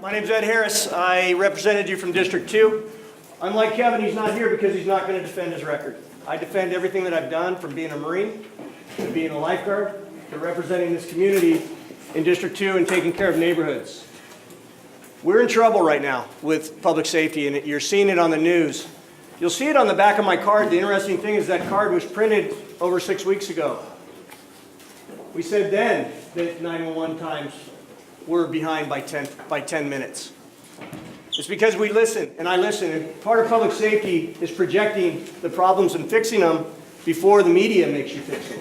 My name's Ed Harris. I represented you from District 2. Unlike Kevin, he's not here because he's not going to defend his record. I defend everything that I've done, from being a Marine to being a lifeguard to representing this community in District 2 and taking care of neighborhoods. We're in trouble right now with public safety, and you're seeing it on the news. You'll see it on the back of my card. The interesting thing is that card was printed over 6 weeks ago. We said then that 911 times were behind by 10 minutes. It's because we listen, and I listen. And part of public safety is projecting the problems and fixing them before the media makes you fix them.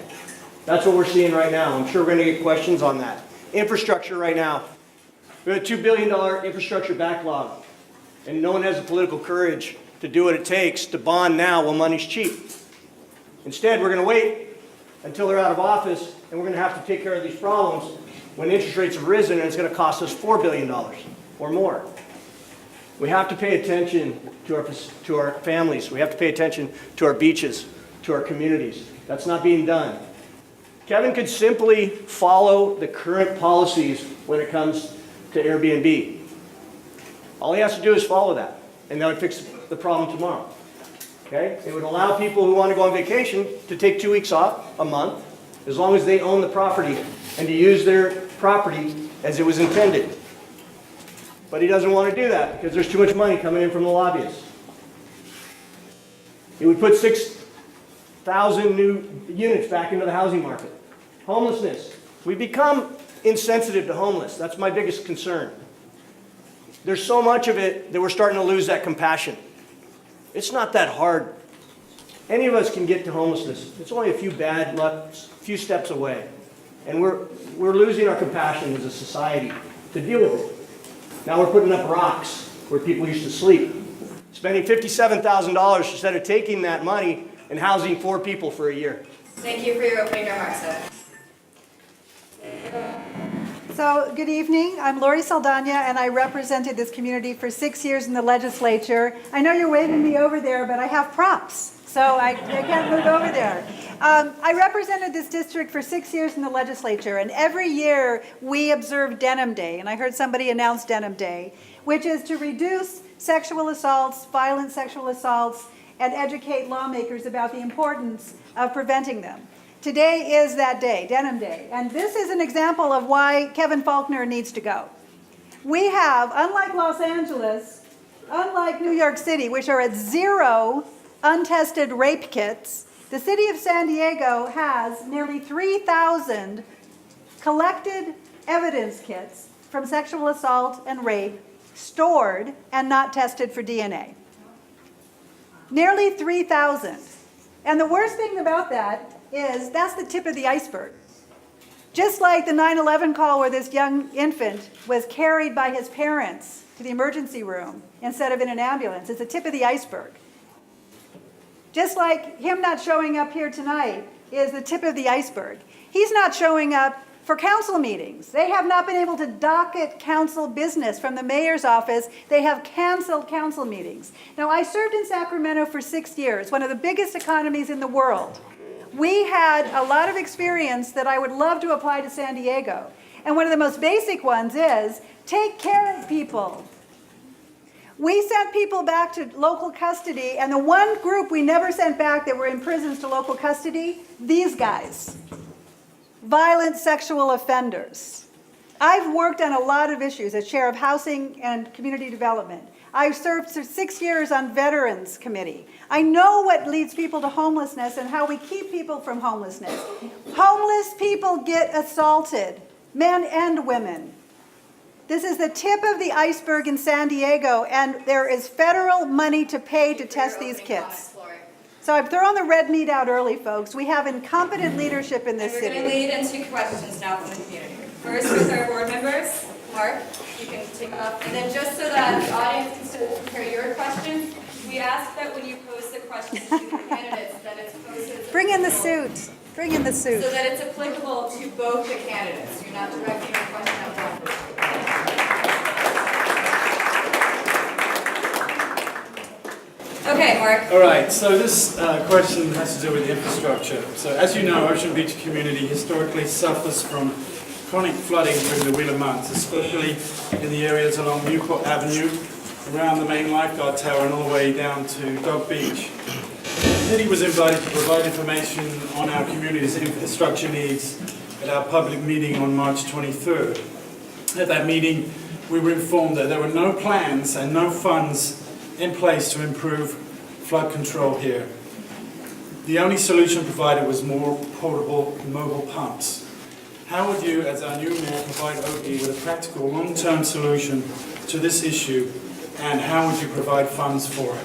That's what we're seeing right now. I'm sure we're going to get questions on that. Infrastructure right now. We have a $2 billion infrastructure backlog, and no one has the political courage to do what it takes to bond now while money's cheap. Instead, we're going to wait until they're out of office, and we're going to have to take care of these problems when interest rates have risen, and it's going to cost us $4 billion or more. We have to pay attention to our families. We have to pay attention to our beaches, to our communities. That's not being done. Kevin could simply follow the current policies when it comes to Airbnb. All he has to do is follow that, and that would fix the problem tomorrow. Okay? It would allow people who want to go on vacation to take 2 weeks off a month, as long as they own the property, and to use their property as it was intended. But he doesn't want to do that because there's too much money coming in from the lobbyists. He would put 6,000 new units back into the housing market. Homelessness. We've become insensitive to homeless. That's my biggest concern. There's so much of it that we're starting to lose that compassion. It's not that hard. Any of us can get to homelessness. It's only a few bad luck, a few steps away. And we're losing our compassion as a society to deal with it. Now we're putting up rocks where people used to sleep. Spending $57,000 instead of taking that money and housing 4 people for a year. Thank you for your opening remarks, Ed. So, good evening. I'm Lori Saldaña, and I represented this community for 6 years in the legislature. I know you're waving me over there, but I have props, so I can't move over there. I represented this district for 6 years in the legislature, and every year we observe Denim Day, and I heard somebody announce Denim Day, which is to reduce sexual assaults, violent sexual assaults, and educate lawmakers about the importance of preventing them. Today is that day, Denim Day, and this is an example of why Kevin Faulconer needs to go. We have, unlike Los Angeles, unlike New York City, which are at 0 untested rape kits, the city of San Diego has nearly 3,000 collected evidence kits from sexual assault and rape stored and not tested for DNA. Nearly 3,000. And the worst thing about that is that's the tip of the iceberg. Just like the 9/11 call where this young infant was carried by his parents to the emergency room instead of in an ambulance, it's the tip of the iceberg. Just like him not showing up here tonight is the tip of the iceberg. He's not showing up for council meetings. They have not been able to docket council business from the mayor's office. They have canceled council meetings. Now, I served in Sacramento for 6 years, one of the biggest economies in the world. We had a lot of experience that I would love to apply to San Diego. And one of the most basic ones is take care of people. We sent people back to local custody, and the one group we never sent back that were in prisons to local custody, these guys. Violent sexual offenders. I've worked on a lot of issues as chair of housing and community development. I've served for 6 years on Veterans Committee. I know what leads people to homelessness and how we keep people from homelessness. Homeless people get assaulted, men and women. This is the tip of the iceberg in San Diego, and there is federal money to pay to test these kits. So I've thrown the red meat out early, folks. We have incompetent leadership in this city. We're going to lead into questions now from the community. First, with our board members. Mark, you can take off. And then just so that the audience can still hear your questions, we ask that when you pose the questions to the candidates, that it's posted. Bring in the suit. Bring in the suit. So that it's applicable to both the candidates. You're not directing your question at one person. Okay, Mark. All right, so this question has to do with infrastructure. So as you know, Ocean Beach community historically suffers from chronic flooding during the winter months, especially in the areas along Newport Avenue, around the main lifeguard tower and all the way down to Dog Beach. The committee was invited to provide information on our community's infrastructure needs at our public meeting on March 23rd. At that meeting, we were informed that there were no plans and no funds in place to improve flood control here. The only solution provided was more portable mobile pumps. How would you, as our new mayor, provide Oakley with a practical long-term solution to this issue, and how would you provide funds for it?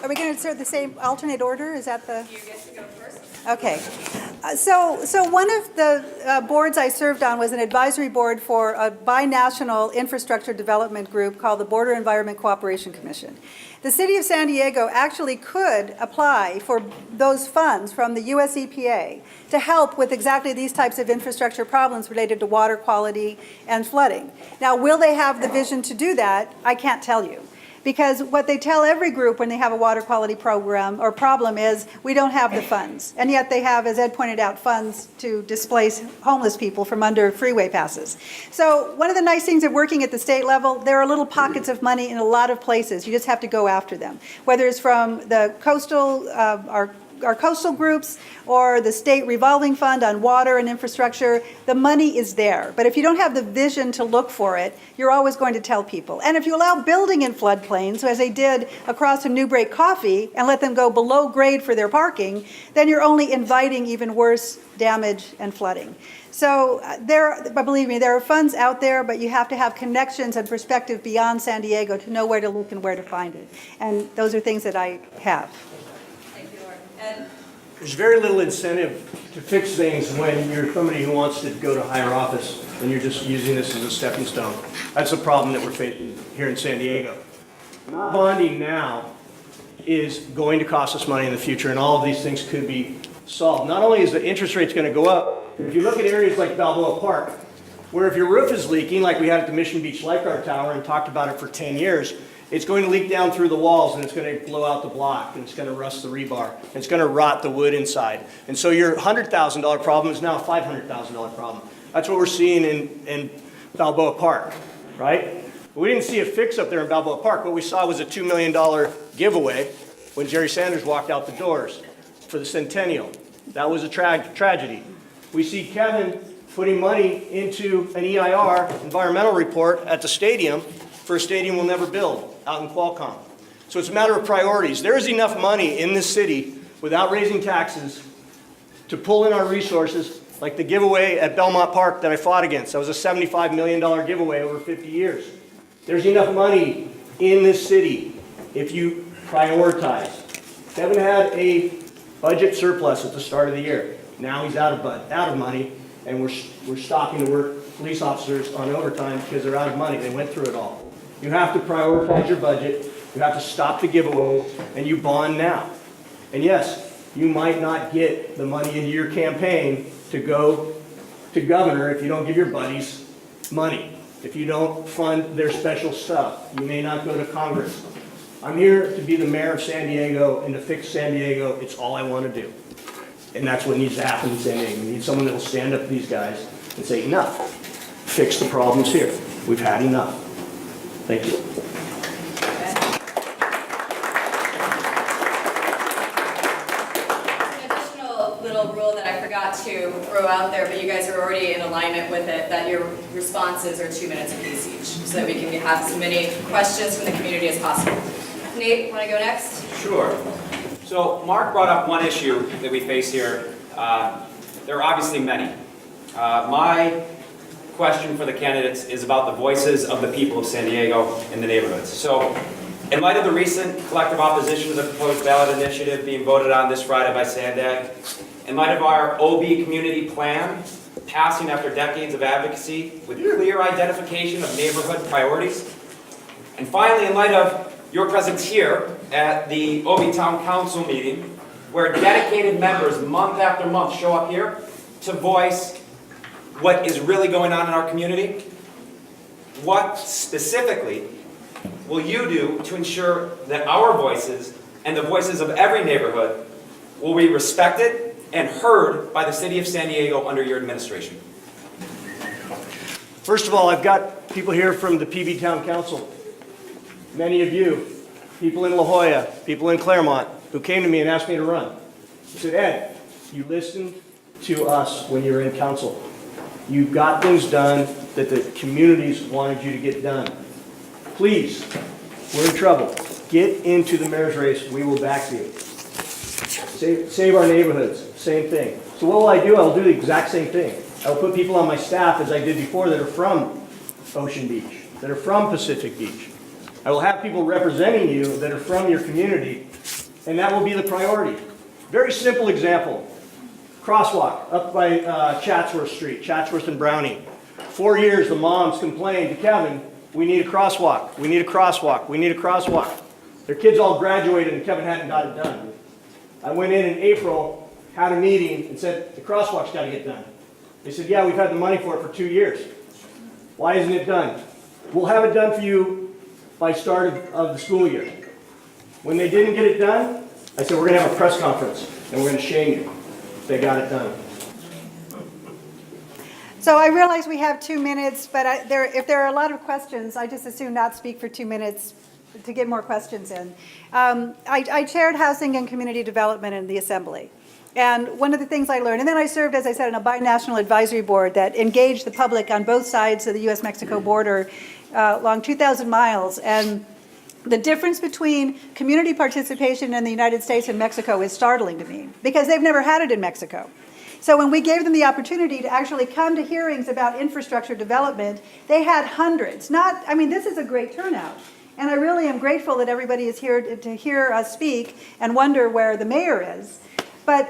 Are we going to insert the same alternate order? Is that the? You get to go first. Okay. So one of the boards I served on was an advisory board for a binational infrastructure development group called the Border Environment Cooperation Commission. The city of San Diego actually could apply for those funds from the US EPA to help with exactly these types of infrastructure problems related to water quality and flooding. Now, will they have the vision to do that? I can't tell you. Because what they tell every group when they have a water quality program or problem is, we don't have the funds. And yet they have, as Ed pointed out, funds to displace homeless people from under freeway passes. So one of the nice things of working at the state level, there are little pockets of money in a lot of places. You just have to go after them. Whether it's from the coastal, our coastal groups or the state revolving fund on water and infrastructure, the money is there. But if you don't have the vision to look for it, you're always going to tell people. And if you allow building in floodplains, as they did across from New Break Coffee, and let them go below grade for their parking, then you're only inviting even worse damage and flooding. So believe me, there are funds out there, but you have to have connections and perspective beyond San Diego to know where to look and where to find it. And those are things that I have. Thank you, Laura. Ed? There's very little incentive to fix things when you're somebody who wants to go to higher office and you're just using this as a stepping stone. That's a problem that we're facing here in San Diego. Bonding now is going to cost us money in the future, and all of these things could be solved. Not only is the interest rates going to go up, if you look at areas like Balboa Park, where if your roof is leaking, like we had at the Mission Beach Lifeguard Tower and talked about it for 10 years, it's going to leak down through the walls and it's going to blow out the block and it's going to rust the rebar. And it's going to rot the wood inside. And so your $100,000 problem is now a $500,000 problem. That's what we're seeing in Balboa Park, right? We didn't see a fix up there in Balboa Park. What we saw was a $2 million giveaway when Jerry Sanders walked out the doors for the Centennial. That was a tragedy. We see Kevin putting money into an EIR, environmental report, at the stadium for a stadium we'll never build out in Qualcomm. So it's a matter of priorities. There is enough money in this city without raising taxes to pull in our resources, like the giveaway at Belmont Park that I fought against. That was a $75 million giveaway over 50 years. There's enough money in this city if you prioritize. Kevin had a budget surplus at the start of the year. Now he's out of money, and we're stopping to work police officers on overtime because they're out of money. They went through it all. You have to prioritize your budget, you have to stop the giveaway, and you bond now. And yes, you might not get the money into your campaign to go to governor if you don't give your buddies money, if you don't fund their special stuff. You may not go to Congress. I'm here to be the mayor of San Diego and to fix San Diego. It's all I want to do. And that's what needs to happen in San Diego. We need someone that will stand up to these guys and say, enough. Fix the problems here. We've had enough. Thank you. An additional little rule that I forgot to throw out there, but you guys are already in alignment with it, that your responses are 2 minutes apiece each, so that we can have as many questions from the community as possible. Nate, want to go next? Sure. So Mark brought up one issue that we face here. There are obviously many. My question for the candidates is about the voices of the people of San Diego in the neighborhoods. So, in light of the recent collective opposition to the proposed ballot initiative being voted on this Friday by Sandag, in light of our OB community plan passing after decades of advocacy with clear identification of neighborhood priorities, and finally, in light of your presence here at the OB Town Council meeting, where dedicated members month after month show up here to voice what is really going on in our community, what specifically will you do to ensure that our voices and the voices of every neighborhood will be respected and heard by the city of San Diego under your administration? First of all, I've got people here from the PB Town Council. Many of you, people in La Jolla, people in Claremont, who came to me and asked me to run. I said, Ed, you listened to us when you were in council. You got things done that the communities wanted you to get done. Please, we're in trouble. Get into the mayor's race. We will back you. Save our neighborhoods. Same thing. So what will I do? I'll do the exact same thing. I'll put people on my staff, as I did before, that are from Ocean Beach, that are from Pacific Beach. I will have people representing you that are from your community, and that will be the priority. Very simple example. Crosswalk up by Chatsworth Street, Chatsworth and Brownie. 4 years, the moms complained to Kevin, we need a crosswalk, we need a crosswalk, we need a crosswalk. Their kids all graduated and Kevin hadn't got it done. I went in April, had a meeting, and said, the crosswalk's got to get done. They said, yeah, we've had the money for it for 2 years. Why isn't it done? We'll have it done for you by start of the school year. When they didn't get it done, I said, we're going to have a press conference, and we're going to shame you. They got it done. So I realize we have 2 minutes, but if there are a lot of questions, I just assume not speak for 2 minutes to get more questions in. I chaired Housing and Community Development in the Assembly. And one of the things I learned, and then I served, as I said, on a binational advisory board that engaged the public on both sides of the U.S.-Mexico border along 2,000 miles. And the difference between community participation in the United States and Mexico is startling to me, because they've never had it in Mexico. So when we gave them the opportunity to actually come to hearings about infrastructure development, they had hundreds. This is a great turnout. And I really am grateful that everybody is here to hear us speak and wonder where the mayor is. But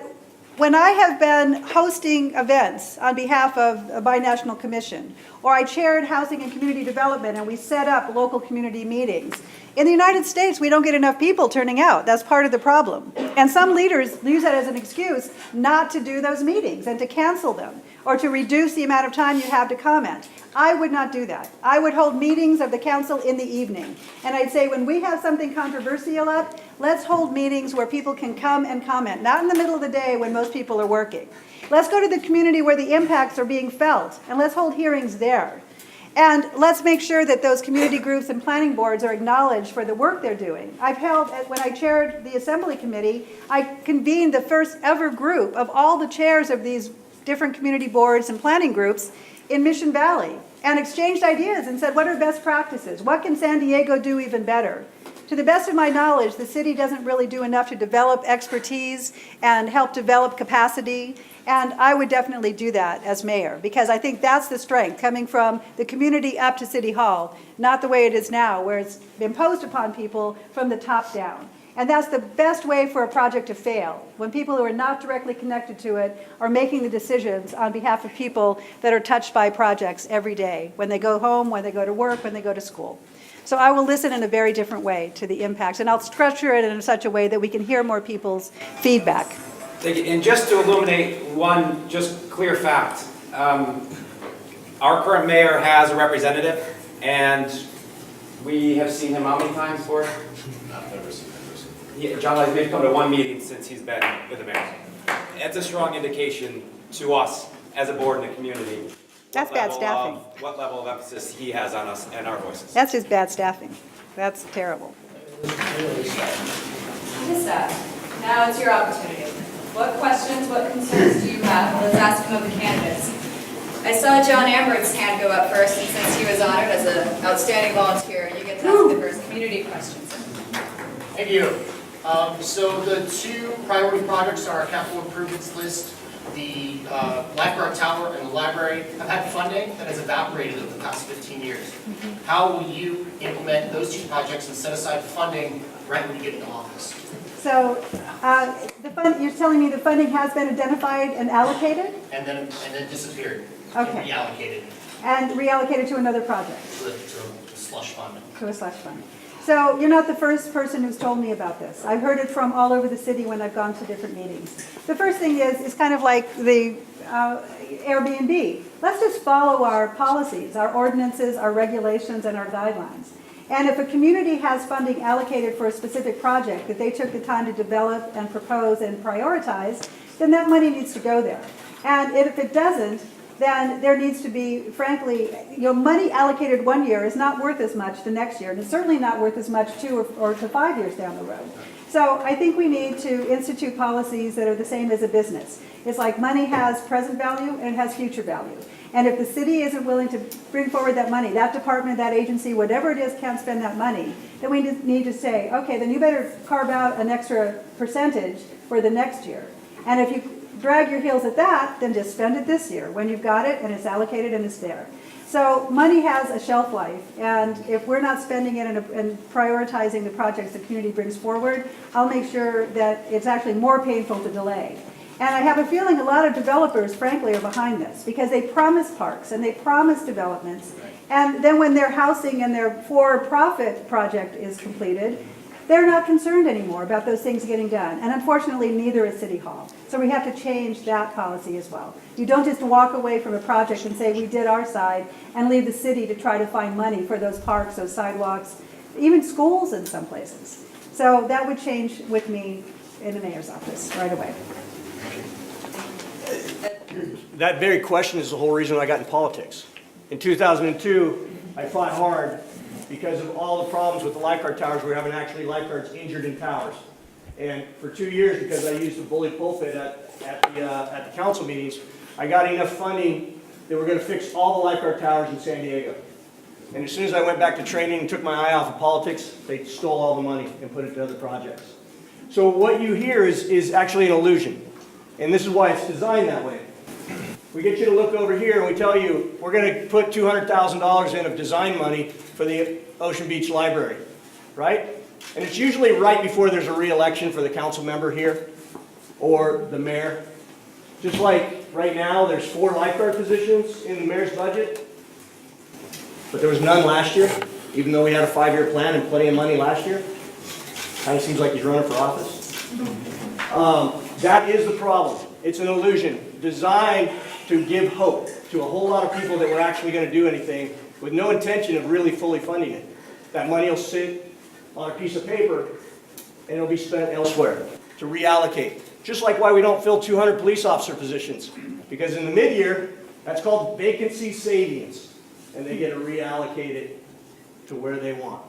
when I have been hosting events on behalf of a binational commission, or I chaired Housing and Community Development and we set up local community meetings, in the United States, we don't get enough people turning out. That's part of the problem. And some leaders use that as an excuse not to do those meetings and to cancel them or to reduce the amount of time you have to comment. I would not do that. I would hold meetings of the council in the evening. And I'd say when we have something controversial up, let's hold meetings where people can come and comment, not in the middle of the day when most people are working. Let's go to the community where the impacts are being felt, and let's hold hearings there. And let's make sure that those community groups and planning boards are acknowledged for the work they're doing. When I chaired the Assembly Committee, I convened the first ever group of all the chairs of these different community boards and planning groups in Mission Valley and exchanged ideas and said, what are best practices? What can San Diego do even better? To the best of my knowledge, the city doesn't really do enough to develop expertise and help develop capacity. And I would definitely do that as mayor, because I think that's the strength, coming from the community up to City Hall, not the way it is now, where it's imposed upon people from the top down. And that's the best way for a project to fail, when people who are not directly connected to it are making the decisions on behalf of people that are touched by projects every day, when they go home, when they go to work, when they go to school. So I will listen in a very different way to the impacts, and I'll structure it in such a way that we can hear more people's feedback. Thank you. And just to illuminate one just clear fact, our current mayor has a representative, and we have seen him how many times for? I've never seen that person. Yeah, John has maybe come to one meeting since he's been with the mayor. That's a strong indication to us as a board in the community. That's bad staffing. What level of emphasis he has on us and our voices. That's just bad staffing. That's terrible. Just that. Now it's your opportunity. What questions, what concerns do you have? Let's ask them of the candidates. I saw John Ambert's hand go up first, and since he was honored as an outstanding volunteer, you get to ask the first community questions. Thank you. So the two priority projects on our capital improvements list, the lifeguard tower and the library, have had funding that has evaporated over the past 15 years. How will you implement those two projects and set aside funding right when you get into office? So you're telling me the funding has been identified and allocated? And then disappeared. Okay. And reallocated And reallocated to another project, to a slush fund. to a slush fund. So you're not the first person who's told me about this. I've heard it from all over the city when I've gone to different meetings. The first thing is kind of like the Airbnb. Let's just follow our policies, our ordinances, our regulations, and our guidelines. And if a community has funding allocated for a specific project that they took the time to develop and propose and prioritize, then that money needs to go there. And if it doesn't, then there needs to be, frankly, money allocated one year is not worth as much the next year, and it's certainly not worth as much 2 or to 5 years down the road. So I think we need to institute policies that are the same as a business. It's like money has present value and it has future value. And if the city isn't willing to bring forward that money, that department, that agency, whatever it is, can't spend that money, then we need to say, okay, then you better carve out an extra percentage for the next year. And if you drag your heels at that, then just spend it this year when you've got it and it's allocated and it's there. So money has a shelf life, and if we're not spending it and prioritizing the projects the community brings forward, I'll make sure that it's actually more painful to delay. And I have a feeling a lot of developers, frankly, are behind this because they promise parks and they promise developments. And then when their housing and their for-profit project is completed, they're not concerned anymore about those things getting done. And unfortunately, neither is City Hall. So we have to change that policy as well. You don't just walk away from a project and say, we did our side, and leave the city to try to find money for those parks, those sidewalks, even schools in some places. So that would change with me in the mayor's office right away. That very question is the whole reason I got in politics. In 2002, I fought hard because of all the problems with the lifeguard towers. We were having actually lifeguards injured in towers. And for 2 years, because I used the bully pulpit at the council meetings, I got enough funding that we're going to fix all the lifeguard towers in San Diego. And as soon as I went back to training and took my eye off of politics, they stole all the money and put it to other projects. So what you hear is actually an illusion. And this is why it's designed that way. We get you to look over here and we tell you, we're going to put $200,000 in of design money for the Ocean Beach Library, right? And it's usually right before there's a re-election for the council member here or the mayor. Just like right now, there's 4 lifeguard positions in the mayor's budget, but there was none last year, even though we had a 5-year plan and plenty of money last year. Kind of seems like he's running for office. That is the problem. It's an illusion designed to give hope to a whole lot of people that we're actually going to do anything with no intention of really fully funding it. That money will sit on a piece of paper and it'll be spent elsewhere to reallocate. Just like why we don't fill 200 police officer positions. Because in the mid-year, that's called vacancy savings. And they get to reallocate it to where they want.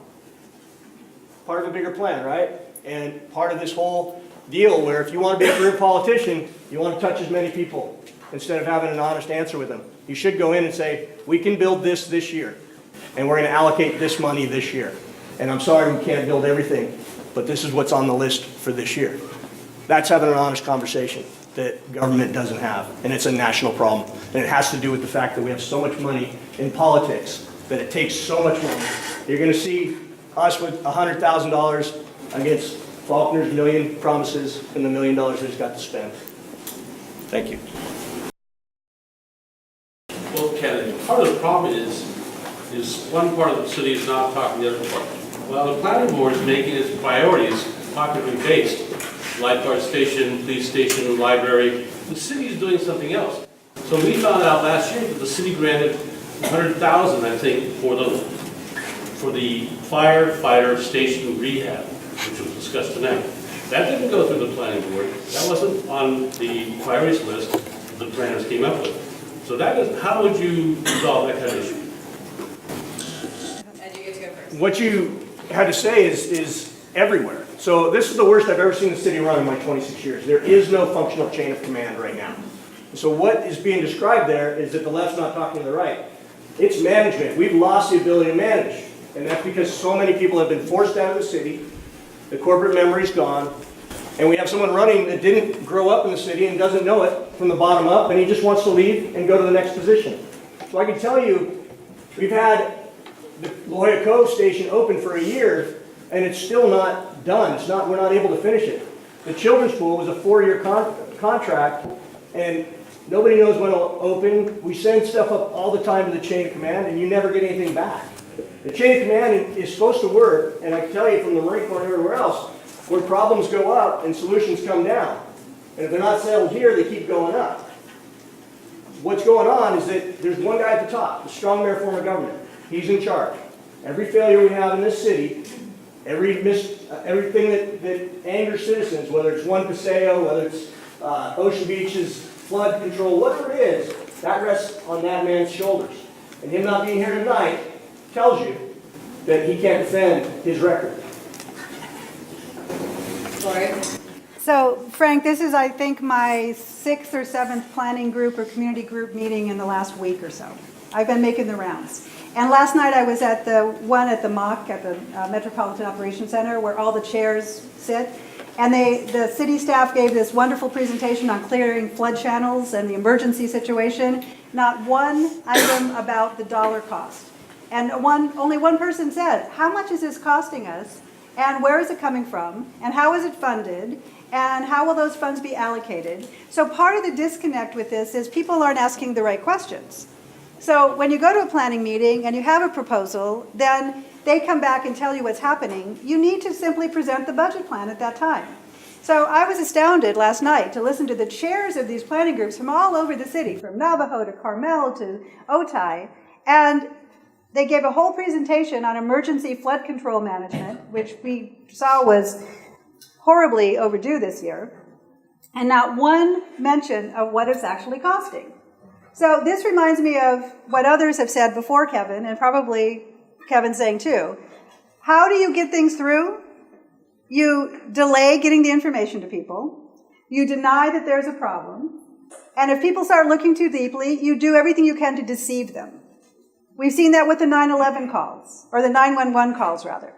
Part of a bigger plan, right? And part of this whole deal where if you want to be a career politician, you want to touch as many people instead of having an honest answer with them. You should go in and say, we can build this year, and we're going to allocate this money this year. And I'm sorry we can't build everything, but this is what's on the list for this year. That's having an honest conversation that government doesn't have, and it's a national problem. And it has to do with the fact that we have so much money in politics that it takes so much money. You're going to see us with $100,000 against Faulkner's $1 million promises and the $1 million that he's got to spend. Thank you. Well, Kennedy, part of the problem is one part of the city is not talking to the other part. While the planning board is making its priorities popularly based, lifeguard station, police station, library, the city is doing something else. So we found out last year that the city granted $100,000, I think, for the firefighter station rehab, which was discussed tonight. That didn't go through the planning board. That wasn't on the priorities list the planners came up with. So that is, how would you resolve that kind of issue? And you get to go first. What you had to say is everywhere. So this is the worst I've ever seen the city run in my 26 years. There is no functional chain of command right now. So what is being described there is that the left's not talking to the right. It's management. We've lost the ability to manage. And that's because so many people have been forced out of the city. The corporate memory's gone. And we have someone running that didn't grow up in the city and doesn't know it from the bottom up, and he just wants to leave and go to the next position. So I can tell you, we've had the La Jolla Cove station open for a year, and it's still not done. We're not able to finish it. The children's pool was a 4-year contract, and nobody knows when it'll open. We send stuff up all the time to the chain of command, and you never get anything back. The chain of command is supposed to work, and I can tell you from the Marine Corps and everywhere else, where problems go up and solutions come down. And if they're not settled here, they keep going up. What's going on is that there's one guy at the top, the strong mayor form of government. He's in charge. Every failure we have in this city, everything that angers citizens, whether it's One Paseo, whether it's Ocean Beach's flood control, whatever it is, that rests on that man's shoulders. And him not being here tonight tells you that he can't defend his record. Lori? So Frank, this is, I think, my 6th or 7th planning group or community group meeting in the last week or so. I've been making the rounds. And last night I was at the one at the MOC, at the Metropolitan Operations Center, where all the chairs sit. And the city staff gave this wonderful presentation on clearing flood channels and the emergency situation. Not one item about the dollar cost. And only one person said, how much is this costing us? And where is it coming from? And how is it funded? And how will those funds be allocated? So part of the disconnect with this is people aren't asking the right questions. So when you go to a planning meeting and you have a proposal, then they come back and tell you what's happening. You need to simply present the budget plan at that time. So I was astounded last night to listen to the chairs of these planning groups from all over the city, from Navajo to Carmel to Otay, and they gave a whole presentation on emergency flood control management, which we saw was horribly overdue this year, and not one mention of what it's actually costing. So this reminds me of what others have said before Kevin, and probably Kevin saying too. How do you get things through? You delay getting the information to people. You deny that there's a problem. And if people start looking too deeply, you do everything you can to deceive them. We've seen that with the 911 calls, or the 911 calls rather.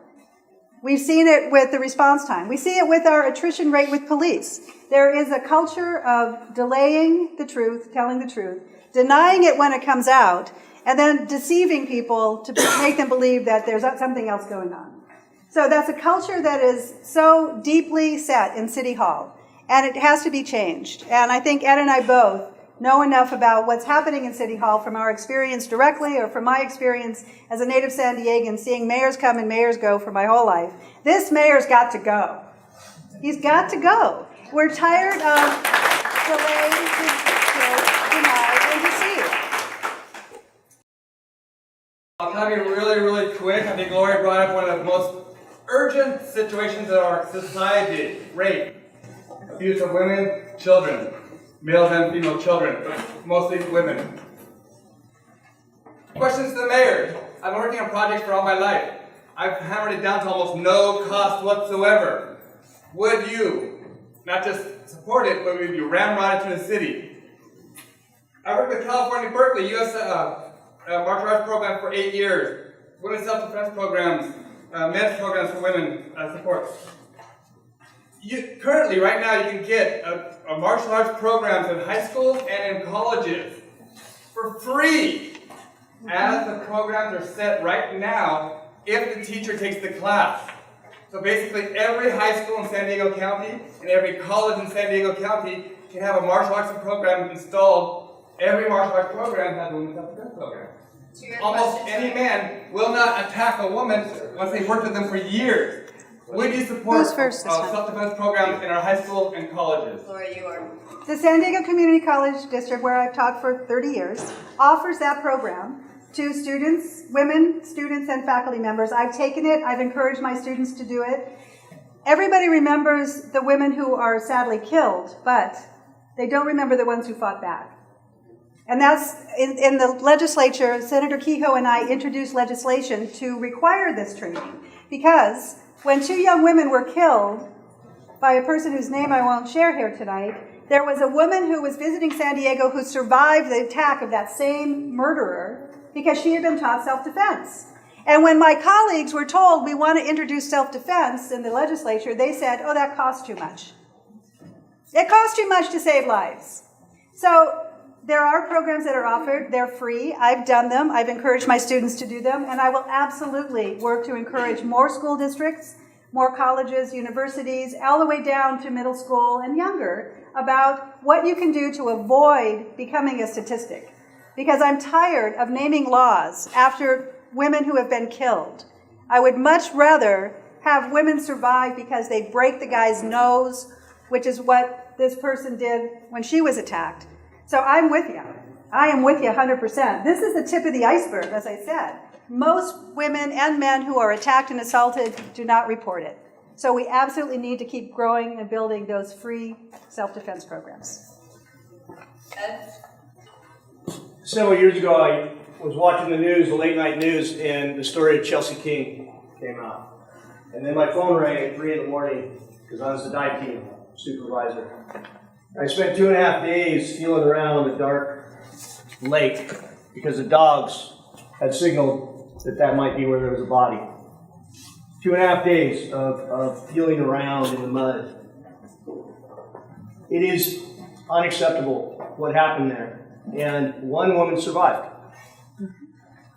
We've seen it with the response time. We see it with our attrition rate with police. There is a culture of delaying the truth, telling the truth, denying it when it comes out, and then deceiving people to make them believe that there's something else going on. So that's a culture that is so deeply set in City Hall, and it has to be changed. And I think Ed and I both know enough about what's happening in City Hall from our experience directly or from my experience as a native San Diegan, seeing mayors come and mayors go for my whole life. This mayor's got to go. He's got to go. We're tired of delaying, denied, and deceived. I'll tell you really quick. I think Lori brought up one of the most urgent situations in our society: rape, abuse of women, children, males and female children, but mostly women. Questions to the mayor. I've been working on projects for all my life. I've hammered it down to almost no cost whatsoever. Would you not just support it, but would you ramrod it to the city? I worked with California Berkeley, U.S. martial arts program for 8 years. Women's self-defense programs, men's programs for women support. Currently, right now, you can get a martial arts programs in high schools and in colleges for free, as the programs are set right now if the teacher takes the class. So basically, every high school in San Diego County and every college in San Diego County can have a martial arts program installed. Every martial arts program has a women's self-defense program. Almost any man will not attack a woman once they've worked with them for years. Would you support self-defense programs in our high school and colleges? Lori, you are. The San Diego Community College District, where I've taught for 30 years, offers that program to students, women students, and faculty members. I've taken it. I've encouraged my students to do it. Everybody remembers the women who are sadly killed, but they don't remember the ones who fought back. And that's, in the legislature, Senator Kehoe and I introduced legislation to require this training, because when 2 young women were killed by a person whose name I won't share here tonight, there was a woman who was visiting San Diego who survived the attack of that same murderer because she had been taught self-defense. And when my colleagues were told we want to introduce self-defense in the legislature, they said, oh, that costs too much. It costs too much to save lives. So there are programs that are offered. They're free. I've done them. I've encouraged my students to do them. And I will absolutely work to encourage more school districts, more colleges, universities, all the way down to middle school and younger, about what you can do to avoid becoming a statistic. Because I'm tired of naming laws after women who have been killed. I would much rather have women survive because they break the guy's nose, which is what this person did when she was attacked. So I'm with you. I am with you 100%. This is the tip of the iceberg, as I said. Most women and men who are attacked and assaulted do not report it. So we absolutely need to keep growing and building those free self-defense programs. Ed? Several years ago, I was watching the news, the late night news, and the story of Chelsea King came out. And then my phone rang at 3 in the morning because I was the dive team supervisor. I spent 2.5 days feeling around the dark lake because the dogs had signaled that that might be where there was a body. 2.5 days of feeling around in the mud. It is unacceptable what happened there. And one woman survived.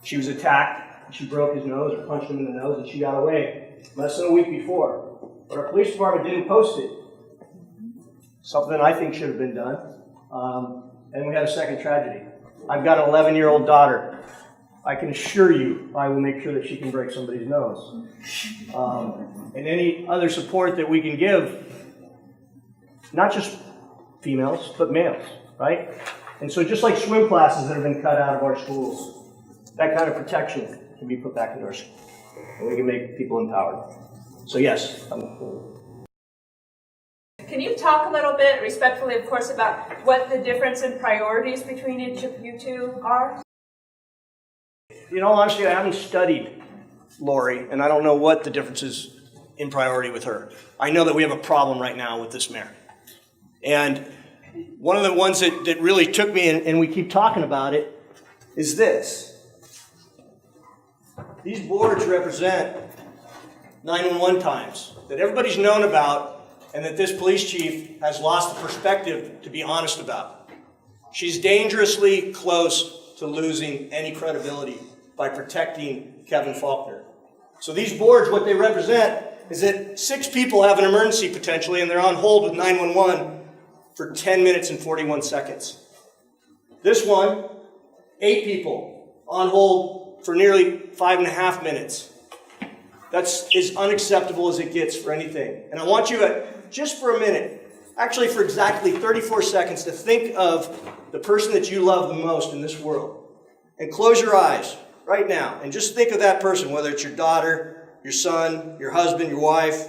She was attacked, she broke his nose or punched him in the nose, and she got away less than a week before. But our police department didn't post it. Something I think should have been done. And we had a second tragedy. I've got an 11-year-old daughter. I can assure you I will make sure that she can break somebody's nose. And any other support that we can give, not just females, but males, right? And so just like swim classes that have been cut out of our schools, that kind of protection can be put back into our schools. And we can make people empowered. So yes. Can you talk a little bit, respectfully of course, about what the difference in priorities between each of you two are? You know, honestly, I haven't studied Lori, and I don't know what the difference is in priority with her. I know that we have a problem right now with this mayor. And one of the ones that really took me, and we keep talking about it, is this. These boards represent 911 times that everybody's known about and that this police chief has lost the perspective to be honest about. She's dangerously close to losing any credibility by protecting Kevin Faulkner. So these boards, what they represent is that 6 people have an emergency potentially and they're on hold with 911 for 10 minutes and 41 seconds. This one, 8 people on hold for nearly 5.5 minutes. That's as unacceptable as it gets for anything. And I want you just for a minute, actually for exactly 34 seconds, to think of the person that you love the most in this world. And close your eyes right now and just think of that person, whether it's your daughter, your son, your husband, your wife.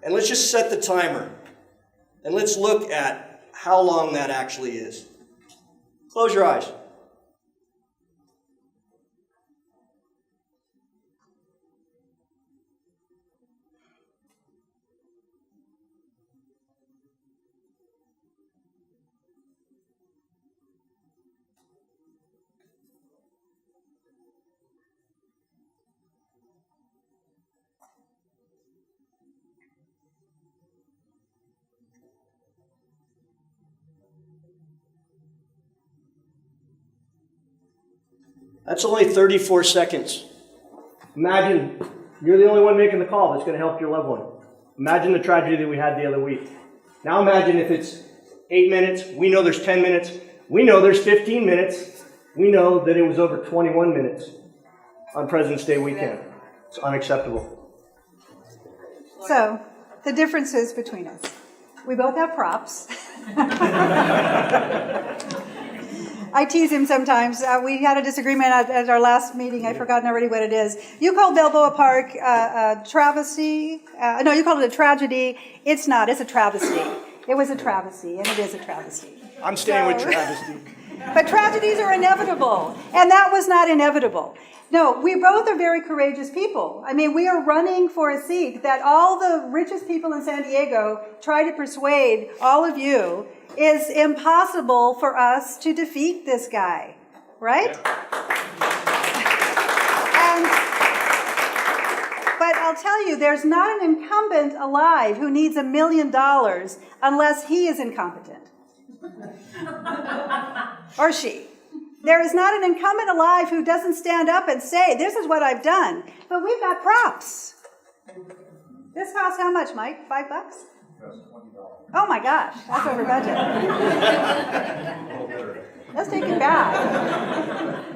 And let's just set the timer. And let's look at how long that actually is. Close your eyes. That's only 34 seconds. Imagine you're the only one making the call that's going to help your loved one. Imagine the tragedy that we had the other week. Now imagine if it's 8 minutes. We know there's 10 minutes. We know there's 15 minutes. We know that it was over 21 minutes on President's Day weekend. It's unacceptable. So, the differences between us. We both have props. I tease him sometimes. We had a disagreement at our last meeting. I've forgotten already what it is. You called Balboa Park a travesty. No, you called it a tragedy. It's not. It's a travesty. It was a travesty, and it is a travesty. I'm staying with travesty. But tragedies are inevitable, and that was not inevitable. No, we both are very courageous people. I mean, we are running for a seat that all the richest people in San Diego try to persuade all of you is impossible for us to defeat this guy, right? But I'll tell you, there's not an incumbent alive who needs $1 million unless he is incompetent. Or she. There is not an incumbent alive who doesn't stand up and say, this is what I've done. But we've got props. This costs how much, Mike? $5? Oh my gosh, that's over budget. Let's take it back.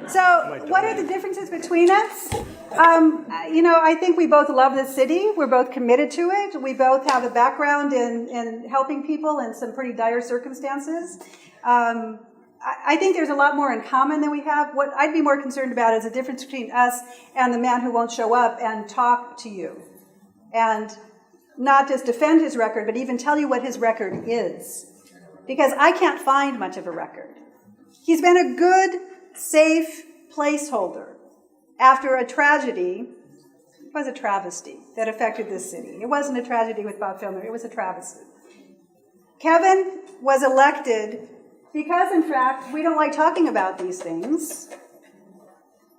So what are the differences between us? I think we both love this city. We're both committed to it. We both have a background in helping people in some pretty dire circumstances. I think there's a lot more in common than we have. What I'd be more concerned about is the difference between us and the man who won't show up and talk to you. And not just defend his record, but even tell you what his record is. Because I can't find much of a record. He's been a good, safe placeholder after a tragedy. It was a travesty that affected this city. It wasn't a tragedy with Bob Filner, it was a travesty. Kevin was elected because, in fact, we don't like talking about these things.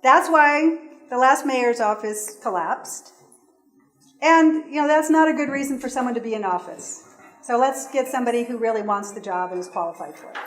That's why the last mayor's office collapsed. And, that's not a good reason for someone to be in office. So let's get somebody who really wants the job and is qualified for it.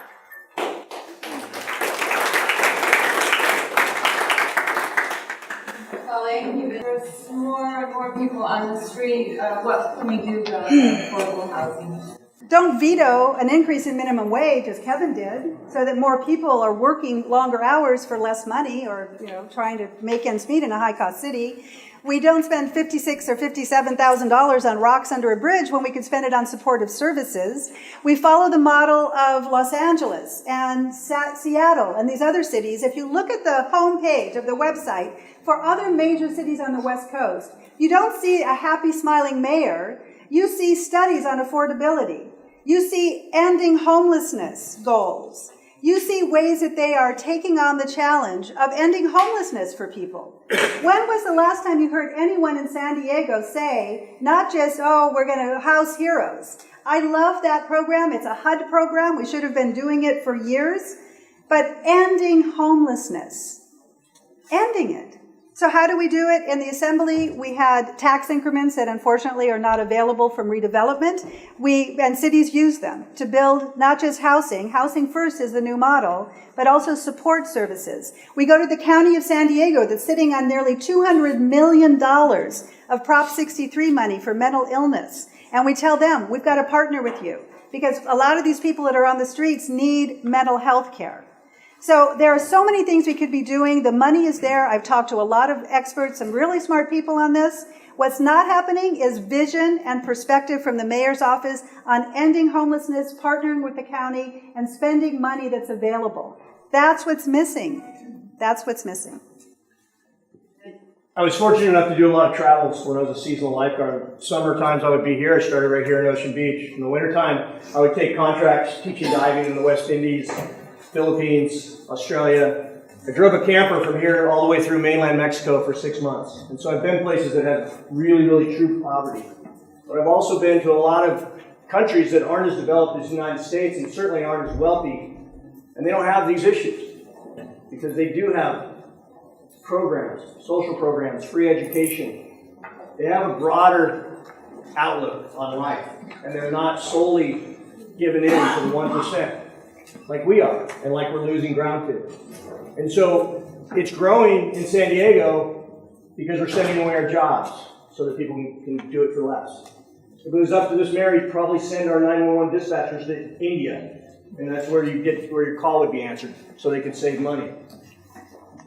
There's more and more people on the street. What can we do about affordable housing? Don't veto an increase in minimum wage, as Kevin did, so that more people are working longer hours for less money, or trying to make ends meet in a high-cost city. We don't spend $56,000 or $57,000 on rocks under a bridge when we could spend it on supportive services. We follow the model of Los Angeles and Seattle and these other cities. If you look at the homepage of the website for other major cities on the West Coast, you don't see a happy, smiling mayor. You see studies on affordability. You see ending homelessness goals. You see ways that they are taking on the challenge of ending homelessness for people. When was the last time you heard anyone in San Diego say, not just, we're going to house heroes? I love that program. It's a HUD program. We should have been doing it for years. But ending homelessness. Ending it. So how do we do it? In the Assembly, we had tax increments that unfortunately are not available from redevelopment. And cities use them to build not just housing. Housing first is the new model, but also support services. We go to the County of San Diego that's sitting on nearly $200 million of Prop 63 money for mental illness. And we tell them, we've got to partner with you because a lot of these people that are on the streets need mental health care. So there are so many things we could be doing. The money is there. I've talked to a lot of experts, some really smart people on this. What's not happening is vision and perspective from the mayor's office on ending homelessness, partnering with the county, and spending money that's available. That's what's missing. That's what's missing. I was fortunate enough to do a lot of travels when I was a seasonal lifeguard. Summer times I would be here. I started right here in Ocean Beach. In the wintertime, I would take contracts teaching diving in the West Indies, Philippines, Australia. I drove a camper from here all the way through mainland Mexico for 6 months. And so I've been places that have really, really true poverty. But I've also been to a lot of countries that aren't as developed as the United States and certainly aren't as wealthy. And they don't have these issues because they do have programs, social programs, free education. They have a broader outlook on life. And they're not solely given in to the 1%. Like we are, and like we're losing ground to. And so it's growing in San Diego because we're sending away our jobs so that people can do it for less. If it was up to this mayor, he'd probably send our 911 dispatchers to India, and that's where your call would be answered, so they could save money.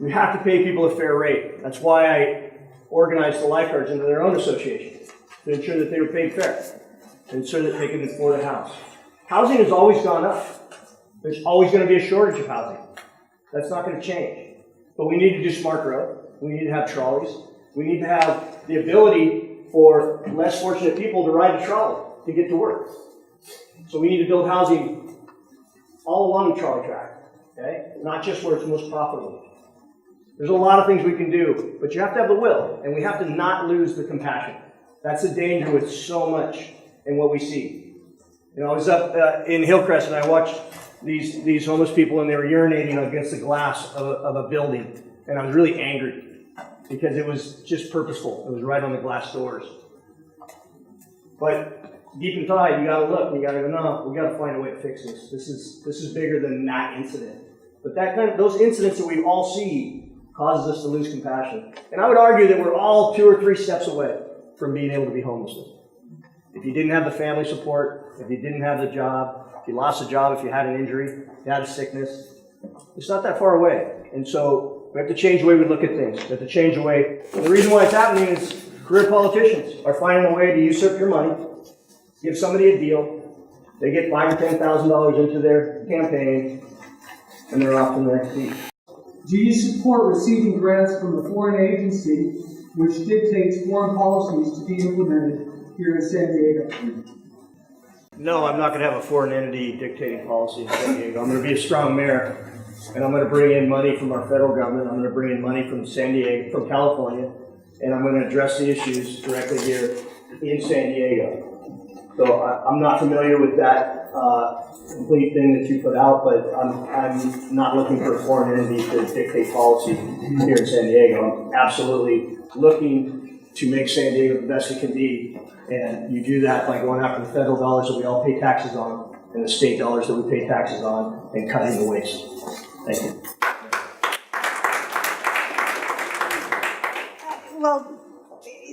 We have to pay people a fair rate. That's why I organized the lifeguards into their own association, to ensure that they were paid fair, and so that they can afford a house. Housing has always gone up. There's always going to be a shortage of housing. That's not going to change. But we need to do smart growth. We need to have trolleys. We need to have the ability for less fortunate people to ride a trolley to get to work. So we need to build housing all along the trolley track, okay? Not just where it's most profitable. There's a lot of things we can do, but you have to have the will, and we have to not lose the compassion. That's the danger with so much in what we see. I was up in Hillcrest and I watched these homeless people, and they were urinating against the glass of a building. And I was really angry because it was just purposeful. It was right on the glass doors. But deep inside, you got to look. You got to go, no, we got to find a way to fix this. This is bigger than that incident. But those incidents that we all see causes us to lose compassion. And I would argue that we're all 2 or 3 steps away from being able to be homeless. If you didn't have the family support, if you didn't have the job, if you lost a job, if you had an injury, if you had a sickness, it's not that far away. And so we have to change the way we look at things. We have to change the way. And the reason why it's happening is career politicians are finding a way to usurp your money, give somebody a deal, they get $5,000 or $10,000 into their campaign, and they're off to the next seat. Do you support receiving grants from a foreign agency which dictates foreign policies to be implemented here in San Diego? No, I'm not going to have a foreign entity dictating policy in San Diego. I'm going to be a strong mayor, and I'm going to bring in money from our federal government. I'm going to bring in money from San Diego, from California, and I'm going to address the issues directly here in San Diego. So I'm not familiar with that complete thing that you put out, but I'm not looking for a foreign entity to dictate policy here in San Diego. I'm absolutely looking to make San Diego the best it can be. And you do that by going after the federal dollars that we all pay taxes on and the state dollars that we pay taxes on and cutting the waste. Thank you. Well,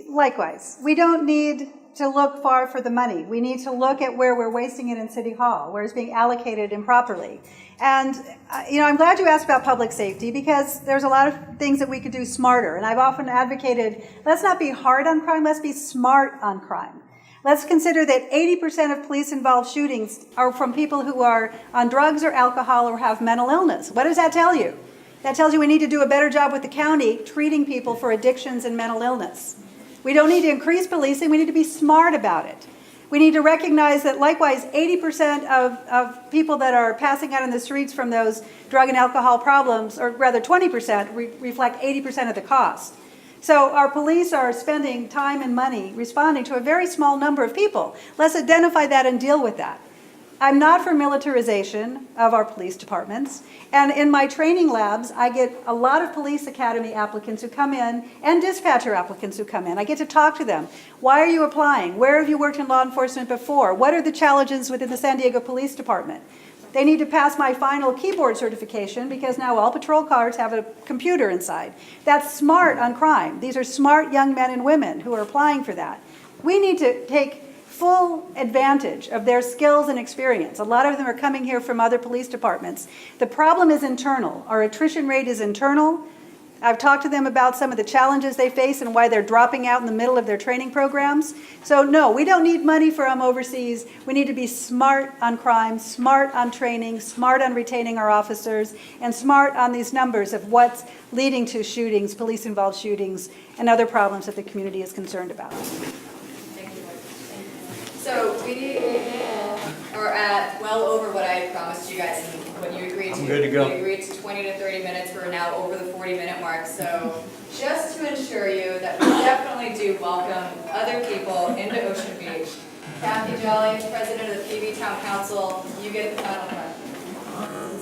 likewise, we don't need to look far for the money. We need to look at where we're wasting it in City Hall, where it's being allocated improperly. And, I'm glad you asked about public safety because there's a lot of things that we could do smarter. And I've often advocated, let's not be hard on crime, let's be smart on crime. Let's consider that 80% of police-involved shootings are from people who are on drugs or alcohol or have mental illness. What does that tell you? That tells you we need to do a better job with the county treating people for addictions and mental illness. We don't need to increase policing, we need to be smart about it. We need to recognize that likewise 80% of people that are passing out in the streets from those drug and alcohol problems, or rather 20%, reflect 80% of the cost. So our police are spending time and money responding to a very small number of people. Let's identify that and deal with that. I'm not for militarization of our police departments. And in my training labs, I get a lot of police academy applicants who come in and dispatcher applicants who come in. I get to talk to them. Why are you applying? Where have you worked in law enforcement before? What are the challenges within the San Diego Police Department? They need to pass my final keyboard certification because now all patrol cars have a computer inside. That's smart on crime. These are smart young men and women who are applying for that. We need to take full advantage of their skills and experience. A lot of them are coming here from other police departments. The problem is internal. Our attrition rate is internal. I've talked to them about some of the challenges they face and why they're dropping out in the middle of their training programs. So no, we don't need money from overseas. We need to be smart on crime, smart on training, smart on retaining our officers, and smart on these numbers of what's leading to shootings, police-involved shootings, and other problems that the community is concerned about. So we are at well over what I promised you guys and what you agreed to. I'm good to go. You agreed to 20 to 30 minutes. We're now over the 40-minute mark. So just to ensure you that we definitely do welcome other people into Ocean Beach. Kathy Jolly, President of the PV Town Council, you get the final word.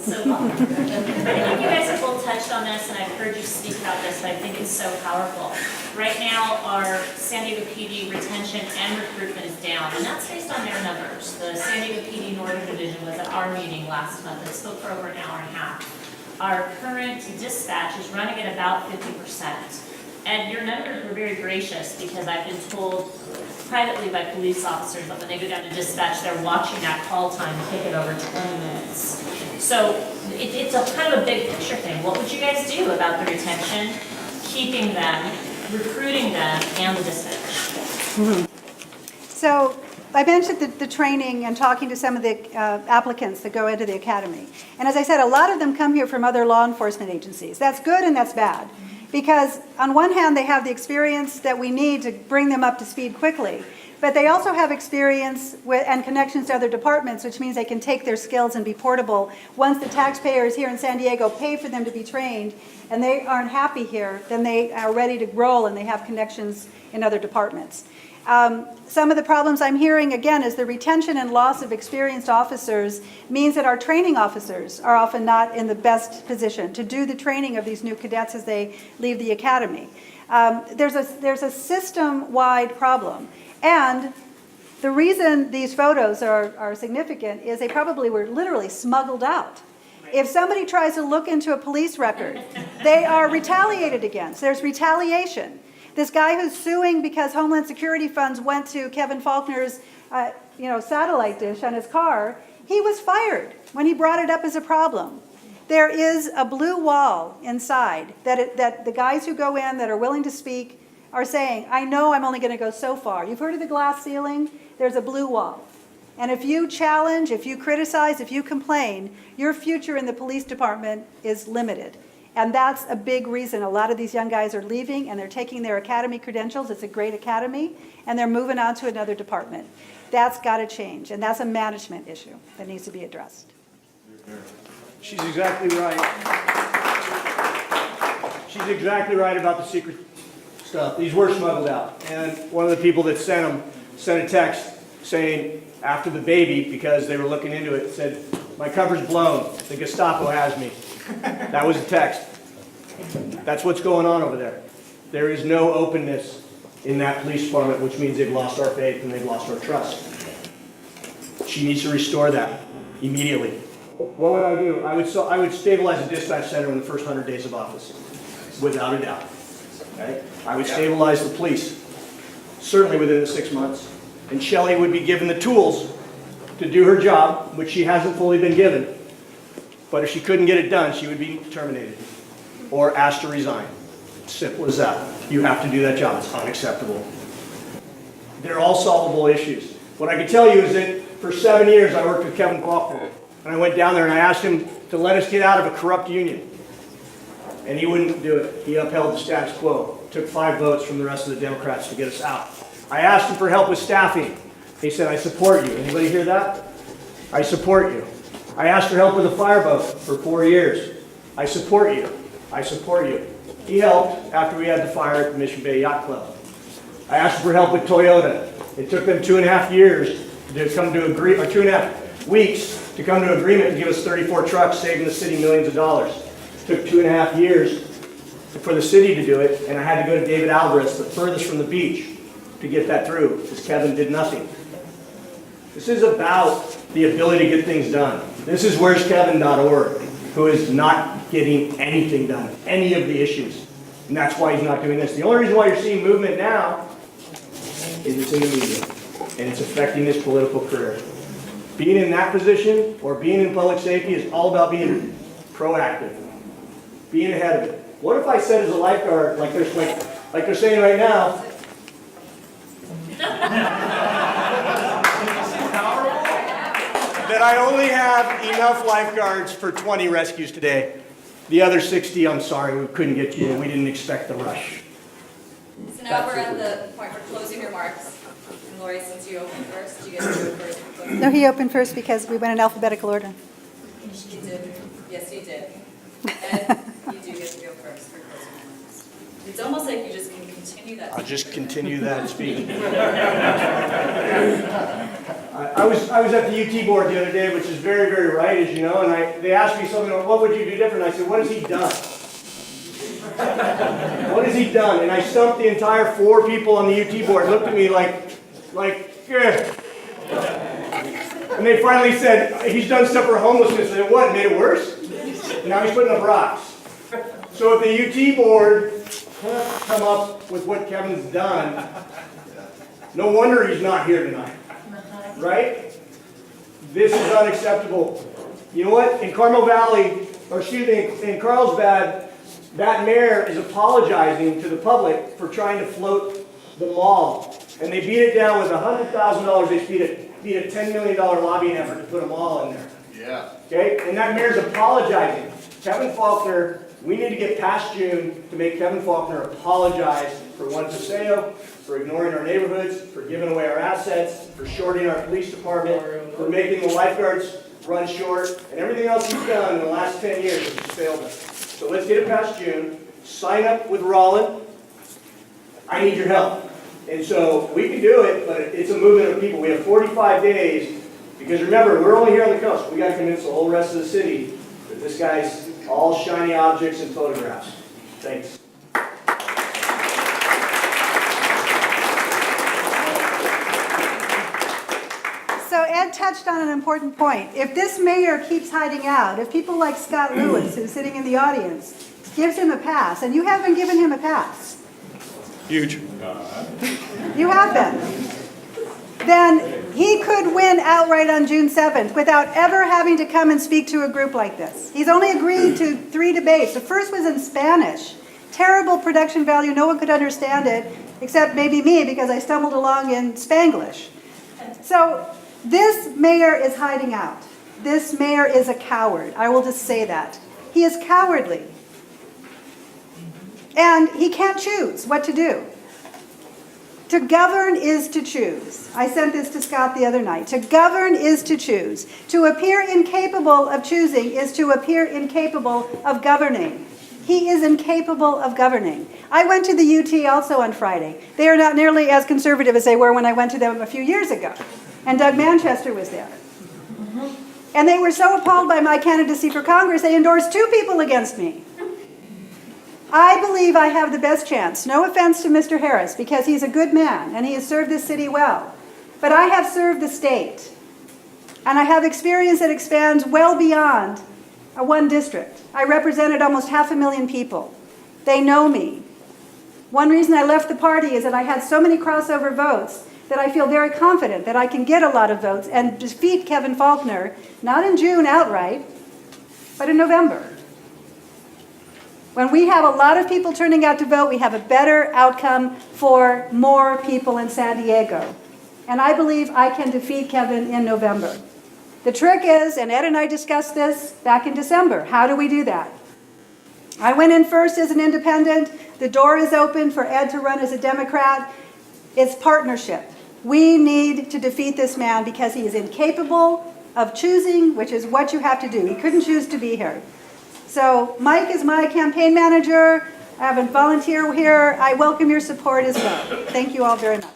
So welcome. I think you guys have both touched on this, and I've heard you speak about this, but I think it's so powerful. Right now, our San Diego PD retention and recruitment is down, and that's based on their numbers. The San Diego PD Northern Division was at our meeting last month and spoke for over an hour and a half. Our current dispatch is running at about 50%. And your numbers were very gracious because I've been told privately by police officers that when they go down to dispatch, they're watching that call time kick it over 20 minutes. So it's a kind of a big picture thing. What would you guys do about the retention, keeping them, recruiting them, and the dispatch? So I mentioned the training and talking to some of the applicants that go into the academy. And as I said, a lot of them come here from other law enforcement agencies. That's good and that's bad. Because on one hand, they have the experience that we need to bring them up to speed quickly. But they also have experience and connections to other departments, which means they can take their skills and be portable. Once the taxpayers here in San Diego pay for them to be trained and they aren't happy here, then they are ready to roll and they have connections in other departments. Some of the problems I'm hearing, again, is the retention and loss of experienced officers means that our training officers are often not in the best position to do the training of these new cadets as they leave the academy. There's a system-wide problem. And the reason these photos are significant is they probably were literally smuggled out. If somebody tries to look into a police record, they are retaliated against. There's retaliation. This guy who's suing because Homeland Security funds went to Kevin Faulkner's satellite dish on his car, he was fired when he brought it up as a problem. There is a blue wall inside that the guys who go in that are willing to speak are saying, I know I'm only going to go so far. You've heard of the glass ceiling? There's a blue wall. And if you challenge, if you criticize, if you complain, your future in the police department is limited. And that's a big reason. A lot of these young guys are leaving and they're taking their academy credentials. It's a great academy, and they're moving on to another department. That's got to change, and that's a management issue that needs to be addressed. She's exactly right. She's exactly right about the secret stuff. These were smuggled out. And one of the people that sent them sent a text saying, after the baby, because they were looking into it, said, "My cover's blown. The Gestapo has me." That was a text. That's what's going on over there. There is no openness in that police department, which means they've lost our faith and they've lost our trust. She needs to restore that immediately. What would I do? I would stabilize the dispatch center in the first 100 days of office, without a doubt. Okay? I would stabilize the police, certainly within the 6 months. And Shelley would be given the tools to do her job, which she hasn't fully been given. But if she couldn't get it done, she would be terminated or asked to resign. Simple as that. You have to do that job. It's unacceptable. They're all solvable issues. What I can tell you is that for 7 years I worked with Kevin Faulkner. And I went down there and I asked him to let us get out of a corrupt union. And he wouldn't do it. He upheld the status quo. It took 5 votes from the rest of the Democrats to get us out. I asked him for help with staffing. He said, "I support you." Anybody hear that? I support you. I asked for help with a fireboat for 4 years. I support you. I support you. He helped after we had the fire at the Mission Bay Yacht Club. I asked for help with Toyota. It took them 2.5 years to come to agree, or 2.5 weeks to come to agreement to give us 34 trucks, saving the city millions of dollars. It took 2.5 years for the city to do it, and I had to go to David Alvarez, the furthest from the beach, to get that through, because Kevin did nothing. This is about the ability to get things done. This is where'skevin.org, who is not getting anything done, any of the issues. And that's why he's not doing this. The only reason why you're seeing movement now is it's in the media, and it's affecting his political career. Being in that position, or being in public safety, is all about being proactive, being ahead of it. What if I said as a lifeguard, like they're saying right now, that I only have enough lifeguards for 20 rescues today. The other 60, I'm sorry, we couldn't get you, and we didn't expect the rush. So now we're at the point for closing remarks. And Lori, since you opened first, you get to go first. No, he opened first because we went in alphabetical order. You did. Yes, you did. And you do get to go first for closing remarks. It's almost like you just can continue that. I'll just continue that speech. I was at the UT board the other day, which is very, very right, as you know, and they asked me something, what would you do different? I said, what has he done? What has he done? And I stumped the entire 4 people on the UT board, looked at me like, yeah. And they finally said, he's done stuff for homelessness. I said, what, made it worse? And now he's putting up rocks. So if the UT board can't come up with what Kevin's done, no wonder he's not here tonight. Right? This is unacceptable. You know what? In Carmel Valley, or excuse me, in Carlsbad, that mayor is apologizing to the public for trying to float the mall. And they beat it down with $100,000. They beat a $10 million lobbying effort to put a mall in there. Yeah. Okay? And that mayor's apologizing. Kevin Faulkner, we need to get past June to make Kevin Faulkner apologize for One Paseo, for ignoring our neighborhoods, for giving away our assets, for shorting our police department, for making the lifeguards run short, and everything else he's done in the last 10 years has just failed us. So let's get it past June, sign up with Rollin. I need your help. And so we can do it, but it's a movement of people. We have 45 days, because remember, we're only here on the coast. We got to convince the whole rest of the city that this guy's all shiny objects and photographs. Thanks. So Ed touched on an important point. If this mayor keeps hiding out, if people like Scott Lewis, who's sitting in the audience, gives him a pass, and you haven't given him a pass. Huge. You have been. Then he could win outright on June 7th without ever having to come and speak to a group like this. He's only agreed to 3 debates. The first was in Spanish. Terrible production value. No one could understand it, except maybe me, because I stumbled along in Spanglish. So this mayor is hiding out. This mayor is a coward. I will just say that. He is cowardly. And he can't choose what to do. To govern is to choose. I sent this to Scott the other night. To govern is to choose. To appear incapable of choosing is to appear incapable of governing. He is incapable of governing. I went to the UT also on Friday. They are not nearly as conservative as they were when I went to them a few years ago. And Doug Manchester was there. And they were so appalled by my candidacy for Congress, they endorsed 2 people against me. I believe I have the best chance. No offense to Mr. Harris, because he's a good man and he has served this city well. But I have served the state. And I have experience that expands well beyond one district. I represented almost 500,000 people. They know me. One reason I left the party is that I had so many crossover votes that I feel very confident that I can get a lot of votes and defeat Kevin Faulconer, not in June outright, but in November. When we have a lot of people turning out to vote, we have a better outcome for more people in San Diego. And I believe I can defeat Kevin in November. The trick is, and Ed and I discussed this back in December, how do we do that? I went in first as an independent. The door is open for Ed to run as a Democrat. It's partnership. We need to defeat this man because he is incapable of choosing, which is what you have to do. He couldn't choose to be here. So Mike is my campaign manager. I have a volunteer here. I welcome your support as well. Thank you all very much.